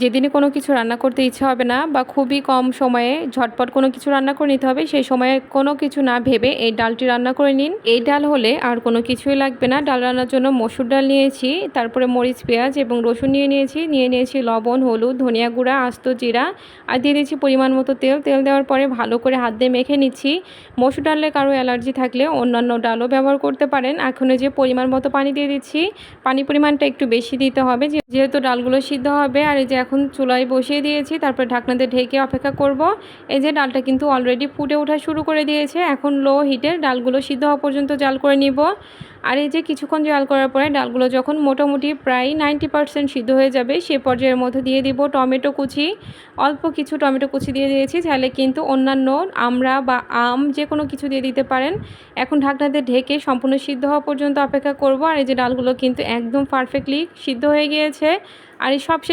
যেদিনে কোনো কিছু রান্না করতে ইচ্ছা হবে না বা খুবই কম সময়ে ঝটপট কোনো কিছু রান্না করে নিতে হবে, সেই সময়ে কোনো কিছু না ভেবে এই ডালটি রান্না করে নিন। এই ডাল হলে আর কোনো কিছুই লাগবে না। ডাল রান্নার জন্য মসুর ডাল নিয়েছি, তারপরে মরিচ, পেঁয়াজ এবং রসুন নিয়েছি লবণ, হলুদ, ধনিয়া গুঁড়া, আস্ত জিরা আর দিয়ে দিচ্ছি পরিমাণ মতো তেল। তেল দেওয়ার পরে ভালো করে হাত দিয়ে মেখে নিচ্ছি। মসুর ডালে কারো অ্যালার্জি থাকলে অন্যান্য ডালও ব্যবহার করতে পারেন। এখন যে পরিমাণ মতো পানি দিয়ে দিচ্ছি, পানির পরিমাণটা একটু বেশি দিতে হবে যেহেতু ডালগুলো সিদ্ধ হবে। আর এই যে এখন চুলায় বসিয়ে দিয়েছি, তারপর ঢাকনা দিয়ে ঢেকে অপেক্ষা করব। এই যে ডালটা কিন্তু অলরেডি ফুটে ওঠা শুরু করে দিয়েছে। এখন লো হিটে ডালগুলো সিদ্ধ হওয়া পর্যন্ত জাল করে নিব। আর এই যে কিছুক্ষণ জাল করার পরে ডালগুলো যখন মোটামুটি প্রায় 90% সিদ্ধ হয়ে যাবে, সে পর্যায়ের মধ্যে দিয়ে দিব টমেটো কুচি। অল্প কিছু টমেটো কুচি দিয়ে দিয়েছি, চাইলে কিন্তু অন্যান্য আমড়া বা আম যে কোনো কিছু দিয়ে দিতে পারেন। এখন ঢাকনাতে ঢেকে সম্পূর্ণ সিদ্ধ হওয়া পর্যন্ত অপেক্ষা করব। আর এই যে ডালগুলো কিন্তু একদম পারফেক্টলি সিদ্ধ হয়ে গিয়েছে। আর এই সবশেষে